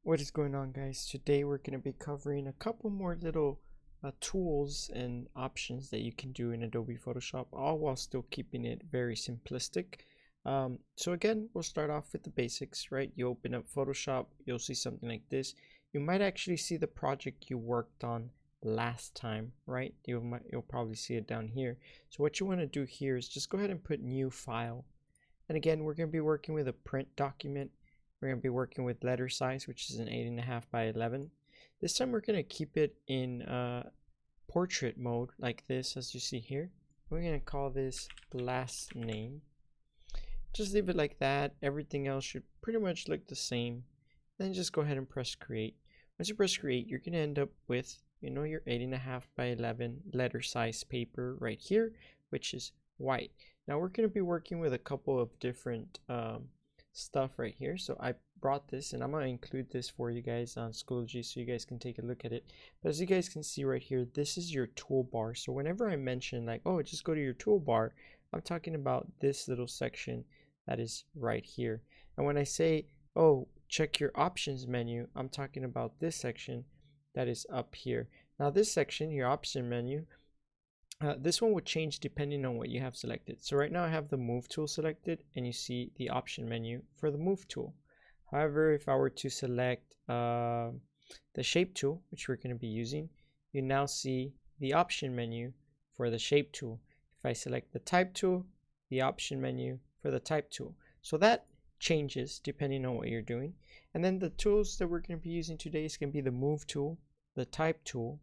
What is going on, guys? Today we're going to be covering a couple more little tools and options that you can do in Adobe Photoshop, all while still keeping it very simplistic. So again, we'll start off with the basics, right? You open up Photoshop, you'll see something like this. You might actually see the project you worked on last time, right? You'll probably see it down here. So what you want to do here is just go ahead and put new file. And again, we're going to be working with a print document. We're going to be working with letter size, which is an 8.5 by 11. This time we're going to keep it in portrait mode like this, as you see here. We're going to call this last name. Just leave it like that. Everything else should pretty much look the same. Then just go ahead and press create. Once you press create, you're going to end up with, your 8.5 by 11 letter size paper right here, which is white. Now we're going to be working with a couple of different stuff right here. So I brought this and I'm going to include this for you guys on Schoology so you guys can take a look at it. But as you guys can see right here, this is your toolbar. So whenever I mention like, oh, just go to your toolbar, I'm talking about this little section that is right here. And when I say, oh, check your options menu, I'm talking about this section that is up here. Now this section, your option menu, this one would change depending on what you have selected. So right now I have the move tool selected and you see the option menu for the move tool. However, if I were to select the shape tool, which we're going to be using, you now see the option menu for the shape tool. If I select the type tool, the option menu for the type tool. So that changes depending on what you're doing. And then the tools that we're going to be using today is going to be the move tool, the type tool,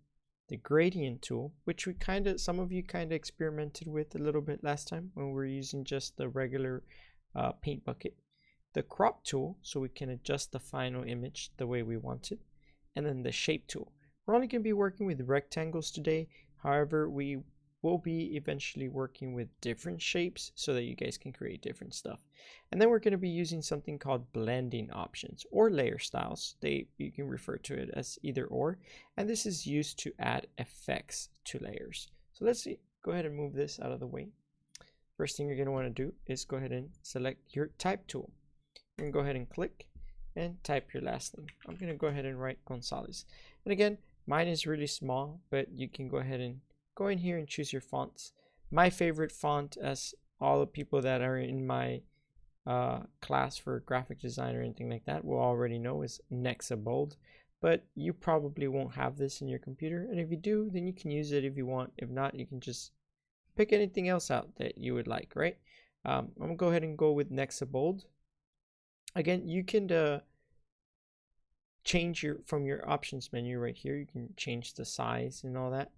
the gradient tool, which some of you kind of experimented with a little bit last time when we were using just the regular paint bucket, the crop tool, so we can adjust the final image the way we want it, and then the shape tool. We're only going to be working with rectangles today. However, we will be eventually working with different shapes so that you guys can create different stuff. And then we're going to be using something called blending options or layer styles. You can refer to it as either or. And this is used to add effects to layers. So let's see. Go ahead and move this out of the way. First thing you're going to want to do is go ahead and select your type tool. You can go ahead and click and type your last name. I'm going to go ahead and write Gonzalez. And again, mine is really small, but you can go ahead and go in here and choose your fonts. My favorite font, as all the people that are in my class for graphic design or anything like that will already know, is Nexa Bold. But you probably won't have this in your computer, and if you do, then you can use it if you want. If not, you can just pick anything else out that you would like, right? I'm gonna go ahead and go with Nexa Bold. Again, you can change from your options menu right here. You can change the size and all that.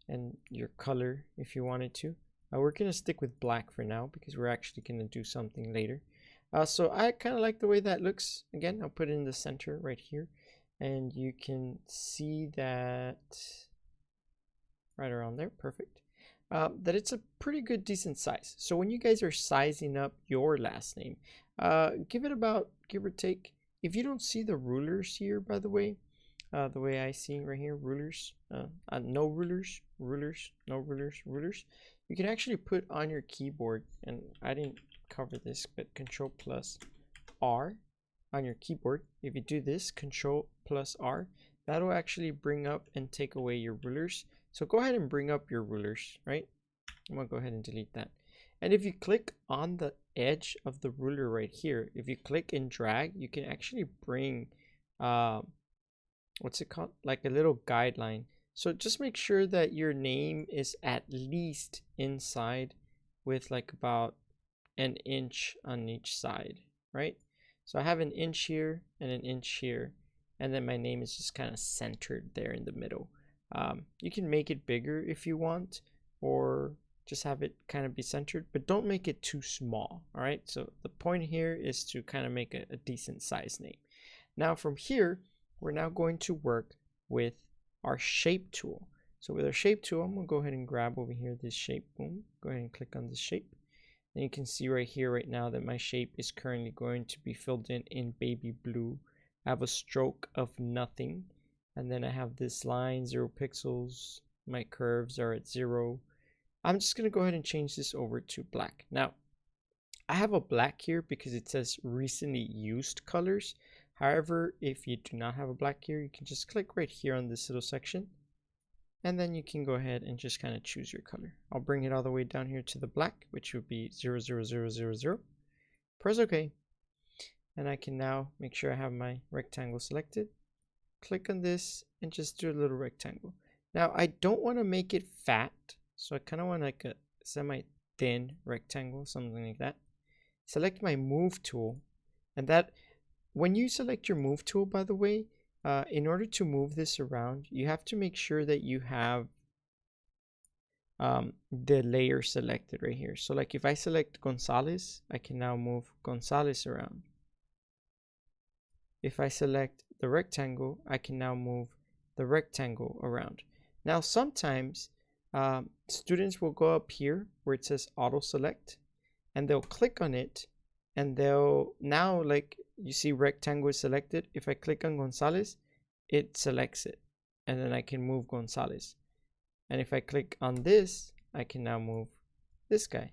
And your color if you wanted to. We're going to stick with black for now because we're actually going to do something later. So I kind of like the way that looks. Again, I'll put it in the center right here. And you can see that right around there. Perfect. That it's a pretty good, decent size. So when you guys are sizing up your last name, give it about, give or take. If you don't see the rulers here, by the way I see right here, rulers, no rulers, no rulers. You can actually put on your keyboard, and I didn't cover this, but Control plus R on your keyboard. If you do this, Control plus R, that'll actually bring up and take away your rulers. So go ahead and bring up your rulers, right? I'm gonna go ahead and delete that. And if you click on the edge of the ruler right here, if you click and drag, you can actually bring what's it called, like a little guideline. So just make sure that your name is at least inside with like about an inch on each side, right? So I have an inch here and an inch here, and then my name is just kind of centered there in the middle. You can make it bigger if you want, or just have it kind of be centered, but don't make it too small. All right, so the point here is to kind of make a decent size name. Now from here, we're now going to work with our shape tool. So with our shape tool, I'm going to go ahead and grab over here this shape. Boom. Go ahead and click on this shape. And you can see right here right now that my shape is currently going to be filled in baby blue. I have a stroke of nothing. And then I have this line, 0 pixels. My curves are at 0. I'm just going to go ahead and change this over to black. Now, I have a black here because it says recently used colors. However, if you do not have a black here, you can just click right here on this little section, and then you can go ahead and just kind of choose your color. I'll bring it all the way down here to the black, which would be 00000. Press OK, and I can now make sure I have my rectangle selected. Click on this and just do a little rectangle. Now I don't want to make it fat, so I kind of want like a semi-thin rectangle, something like that. Select my move tool, and that when you select your move tool, by the way, in order to move this around, you have to make sure that you have the layer selected right here. So like if I select Gonzalez, I can now move Gonzalez around. If I select the rectangle, I can now move the rectangle around. Now sometimes students will go up here where it says auto select, and they'll click on it, and they'll now, like you see rectangle is selected. If I click on Gonzalez, it selects it, and then I can move Gonzalez. And if I click on this, I can now move this guy.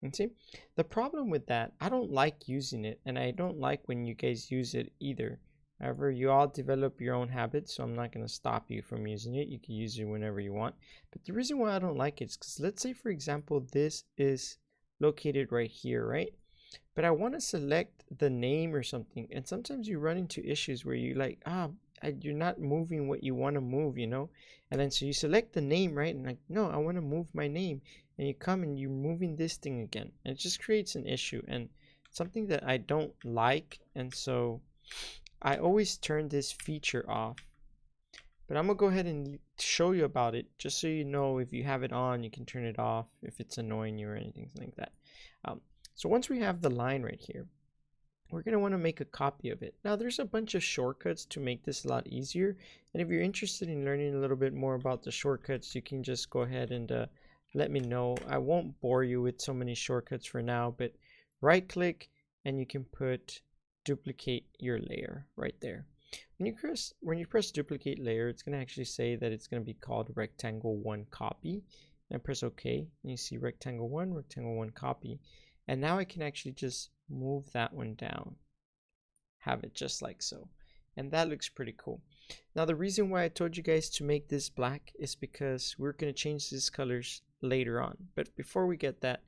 And see, the problem with that, I don't like using it, and I don't like when you guys use it either. However, you all develop your own habits, so I'm not going to stop you from using it. You can use it whenever you want. But the reason why I don't like it is because let's say, for example, this is located right here, right? But I want to select the name or something, and sometimes you run into issues where you like, you're not moving what you want to move, you know? And then so you select the name, right? And like, no, I want to move my name. And you come and you're moving this thing again. And it just creates an issue and something that I don't like. And so I always turn this feature off. But I'm going to go ahead and show you about it just so you know if you have it on, you can turn it off if it's annoying you or anything like that. So once we have the line right here, we're going to want to make a copy of it. Now there's a bunch of shortcuts to make this a lot easier. And if you're interested in learning a little bit more about the shortcuts, you can just go ahead and let me know. I won't bore you with so many shortcuts for now, but right click and you can put duplicate your layer right there. When you press duplicate layer, it's going to actually say that it's going to be called rectangle 1 copy. And I press OK, and you see rectangle 1 copy. And now I can actually just move that one down, have it just like so, and that looks pretty cool. Now the reason why I told you guys to make this black is because we're going to change these colors later on. But before we get that,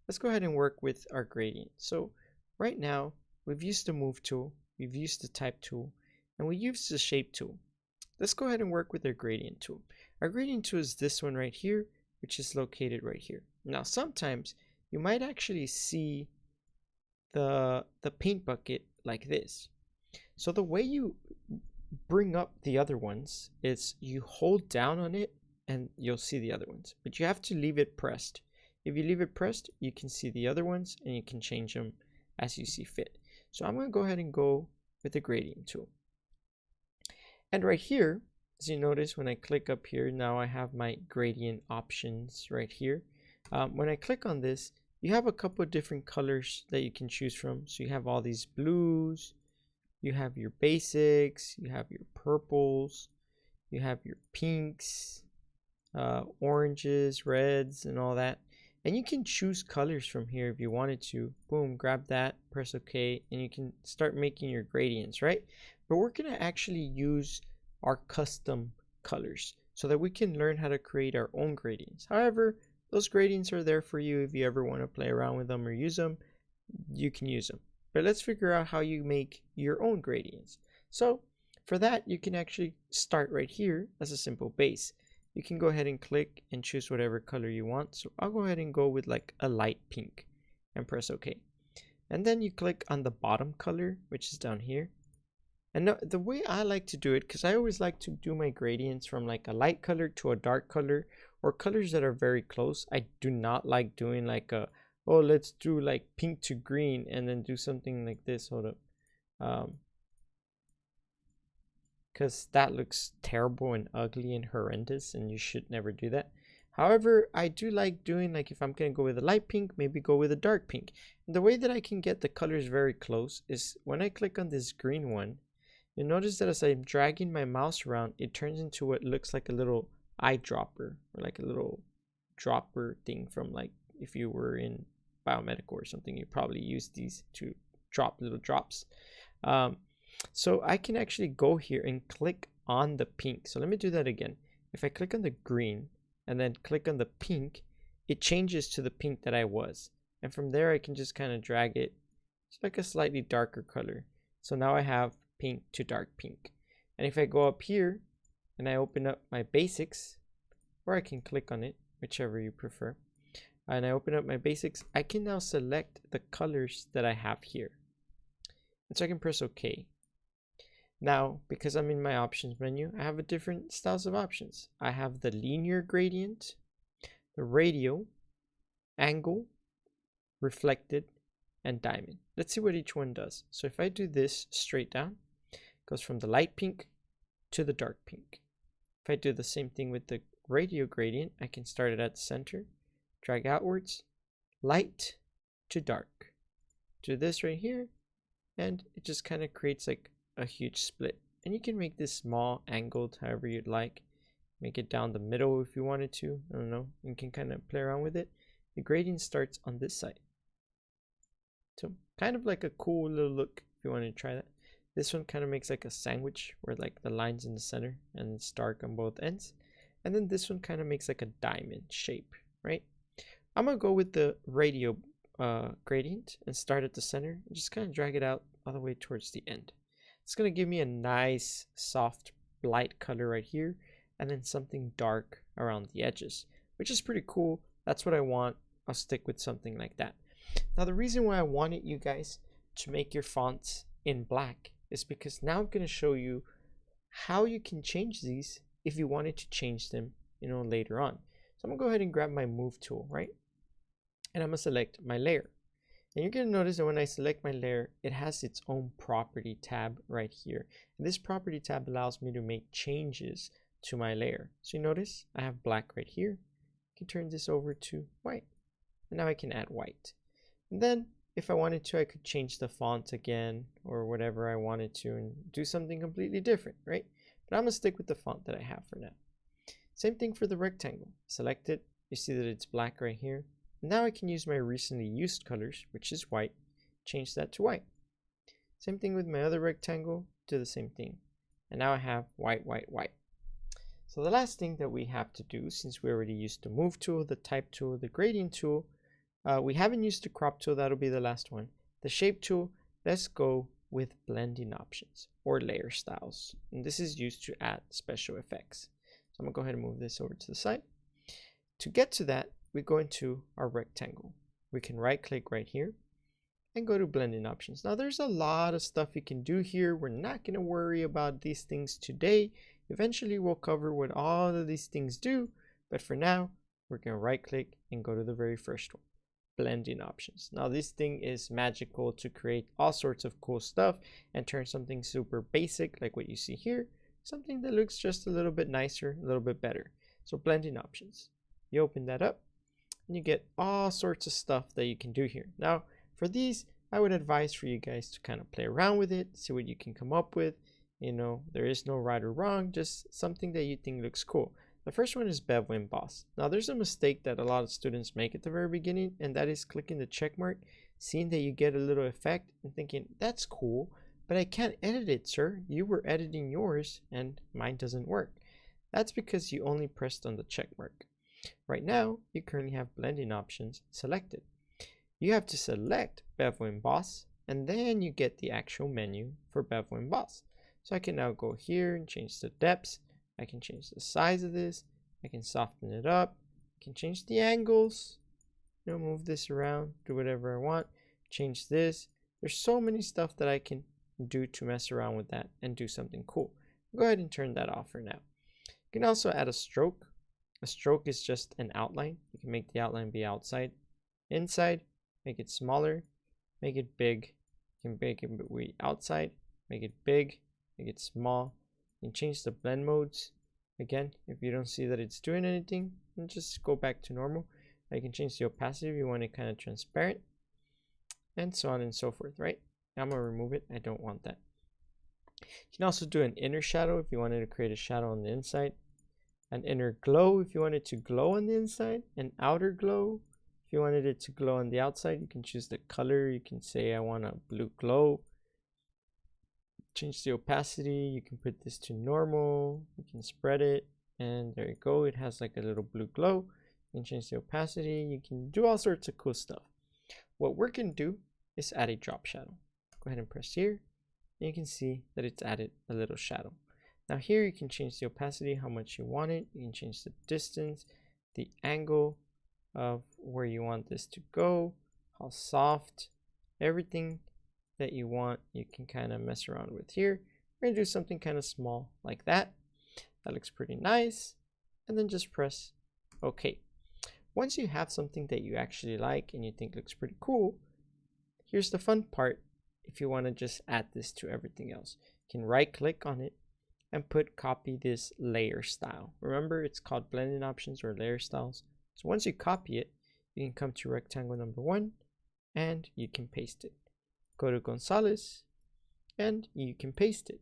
let's go ahead and work with our gradient. So right now we've used the move tool, we've used the type tool, and we used the shape tool. Let's go ahead and work with our gradient tool. Our gradient tool is this one right here, which is located right here. Now sometimes you might actually see the paint bucket like this. So the way you bring up the other ones is you hold down on it and you'll see the other ones, but you have to leave it pressed. If you leave it pressed, you can see the other ones and you can change them as you see fit. So I'm going to go ahead and go with the gradient tool. And right here, as you notice, when I click up here, now I have my gradient options right here. When I click on this, you have a couple of different colors that you can choose from. So you have all these blues, you have your basics, you have your purples, you have your pinks, oranges, reds, and all that. And you can choose colors from here if you wanted to. Boom, grab that, press OK, and you can start making your gradients, right? But we're going to actually use our custom colors so that we can learn how to create our own gradients. However, those gradients are there for you if you ever want to play around with them or use them, you can use them. But let's figure out how you make your own gradients. So for that, you can actually start right here as a simple base. You can go ahead and click and choose whatever color you want. So I'll go ahead and go with like a light pink and press OK. And then you click on the bottom color, which is down here. And the way I like to do it, because I always like to do my gradients from like a light color to a dark color, or colors that are very close. I do not like doing like a, oh, let's do like pink to green and then do something like this. Hold up. Because that looks terrible and ugly and horrendous, and you should never do that. However, I do like doing, like, if I'm going to go with a light pink, maybe go with a dark pink. And the way that I can get the colors very close is when I click on this green one, you'll notice that as I'm dragging my mouse around, it turns into what looks like a little eyedropper, or like a little dropper thing from, like, if you were in biomedical or something, you probably use these to drop little drops. So I can actually go here and click on the pink. So let me do that again. If I click on the green and then click on the pink, it changes to the pink that I was. And from there I can just kind of drag it. It's like a slightly darker color. So now I have pink to dark pink. And if I go up here and I open up my basics, or I can click on it, whichever you prefer, and I open up my basics, I can now select the colors that I have here. And so I can press OK. Now, because I'm in my options menu, I have a different styles of options. I have the linear gradient, the radial, angle, reflected, and diamond. Let's see what each one does. So if I do this straight down, it goes from the light pink to the dark pink. If I do the same thing with the radial gradient, I can start it at the center, drag outwards, light to dark. Do this right here, and it just kind of creates like a huge split. And you can make this small, angled, however you'd like. Make it down the middle if you wanted to. I don't know. You can kind of play around with it. The gradient starts on this side. So kind of like a cool little look if you want to try that. This one kind of makes like a sandwich where like the line's in the center and it's dark on both ends. And then this one kind of makes like a diamond shape, right? I'm going to go with the radial gradient and start at the center and just kind of drag it out all the way towards the end. It's going to give me a nice soft light color right here and then something dark around the edges, which is pretty cool. That's what I want. I'll stick with something like that. Now the reason why I wanted you guys to make your fonts in black is because now I'm going to show you how you can change these if you wanted to change them, later on. So I'm going to go ahead and grab my move tool, right? And I'm going to select my layer. And you're going to notice that when I select my layer, it has its own property tab right here. And this property tab allows me to make changes to my layer. So you notice I have black right here. I can turn this over to white. And now I can add white. And then if I wanted to, I could change the font again or whatever I wanted to and do something completely different, right? But I'm going to stick with the font that I have for now. Same thing for the rectangle. Select it. You see that it's black right here. Now I can use my recently used colors, which is white, change that to white. Same thing with my other rectangle, do the same thing. And now I have white, white, white. So the last thing that we have to do, since we already used the move tool, the type tool, the gradient tool, we haven't used the crop tool, that'll be the last one. The shape tool, let's go with blending options or layer styles. And this is used to add special effects. So I'm gonna go ahead and move this over to the side. To get to that, we go into our rectangle. We can right click right here and go to blending options. Now there's a lot of stuff you can do here. We're not going to worry about these things today. Eventually we'll cover what all of these things do, but for now we're going to right click and go to the very first one, blending options. Now this thing is magical to create all sorts of cool stuff and turn something super basic like what you see here, something that looks just a little bit nicer, a little bit better. So blending options, you open that up and you get all sorts of stuff that you can do here. Now for these, I would advise for you guys to kind of play around with it, see what you can come up with. There is no right or wrong, just something that you think looks cool. The first one is Bevel Boss. Now there's a mistake that a lot of students make at the very beginning, and that is clicking the check mark, seeing that you get a little effect and thinking, that's cool, but I can't edit it, sir. You were editing yours and mine doesn't work. That's because you only pressed on the check mark. Right now, you currently have blending options selected. You have to select Bevel Boss, and then you get the actual menu for Bevel Boss. So I can now go here and change the depths. I can change the size of this. I can soften it up. I can change the angles. Move this around, do whatever I want. Change this. There's so many stuff that I can do to mess around with that and do something cool. Go ahead and turn that off for now. You can also add a stroke. A stroke is just an outline. You can make the outline be outside, inside, make it smaller, make it big. You can make it be outside, make it big, make it small. You can change the blend modes. Again, if you don't see that it's doing anything, then just go back to normal. You can change the opacity if you want it kind of transparent, and so on and so forth, right? Now I'm going to remove it. I don't want that. You can also do an inner shadow if you wanted to create a shadow on the inside. An inner glow if you want it to glow on the inside, an outer glow if you wanted it to glow on the outside. You can choose the color. You can say I want a blue glow. change the opacity. You can put this to normal. You can spread it, and there you go. It has like a little blue glow. You can change the opacity. You can do all sorts of cool stuff. What we're going to do is add a drop shadow. Go ahead and press here, and you can see that it's added a little shadow. Now here you can change the opacity, how much you want it. You can change the distance, the angle of where you want this to go, how soft, everything that you want you can kind of mess around with here. We're going to do something kind of small like that. That looks pretty nice. And then just press OK. Once you have something that you actually like and you think looks pretty cool, here's the fun part. If you want to just add this to everything else, you can right click on it and copy this layer style. Remember, it's called blending options or layer styles. So once you copy it, you can come to rectangle number 1 and you can paste it. Go to Gonzalez and you can paste it.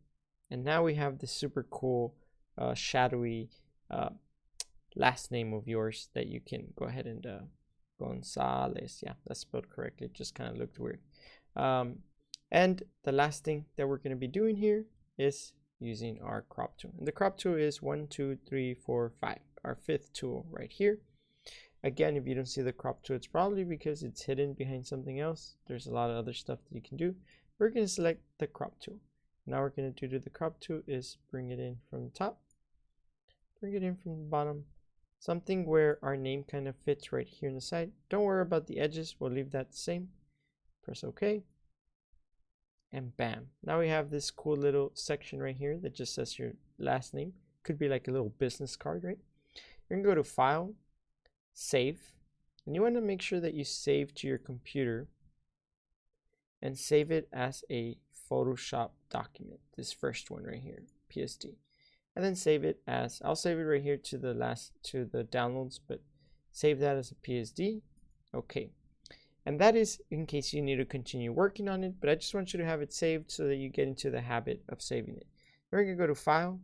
And now we have this super cool shadowy last name of yours that you can go ahead and Gonzalez. Yeah, that's spelled correctly. It just kind of looked weird. And the last thing that we're going to be doing here is using our crop tool. And the crop tool is 1, 2, 3, 4, 5. Our 5th tool right here. Again, if you don't see the crop tool, it's probably because it's hidden behind something else. There's a lot of other stuff that you can do. We're going to select the crop tool. Now we're going to do to the crop tool is bring it in from the top, bring it in from the bottom, something where our name kind of fits right here on the side. Don't worry about the edges. We'll leave that the same. Press OK. And bam. Now we have this cool little section right here that just says your last name. Could be like a little business card, right? You're going to go to File, Save. And you want to make sure that you save to your computer and save it as a Photoshop document. This first one right here, PSD. And then save it as, I'll save it right here to the downloads, but save that as a PSD. Okay. And that is in case you need to continue working on it, but I just want you to have it saved so that you get into the habit of saving it. We're going to go to File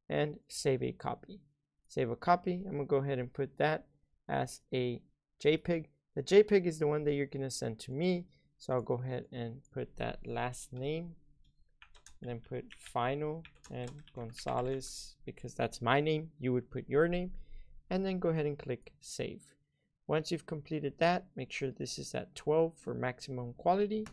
and Save a Copy. Save a copy. I'm going to go ahead and put that as a JPEG. The JPEG is the one that you're going to send to me. So I'll go ahead and put that last name and then put final and Gonzalez because that's my name. You would put your name and then go ahead and click Save. Once you've completed that, make sure this is at 12 for maximum quality.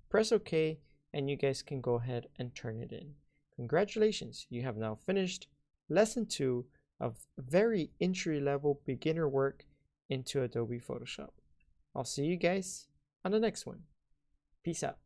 Press OK, and you guys can go ahead and turn it in. Congratulations, you have now finished lesson 2 of very entry-level beginner work into Adobe Photoshop. I'll see you guys on the next one. Peace out.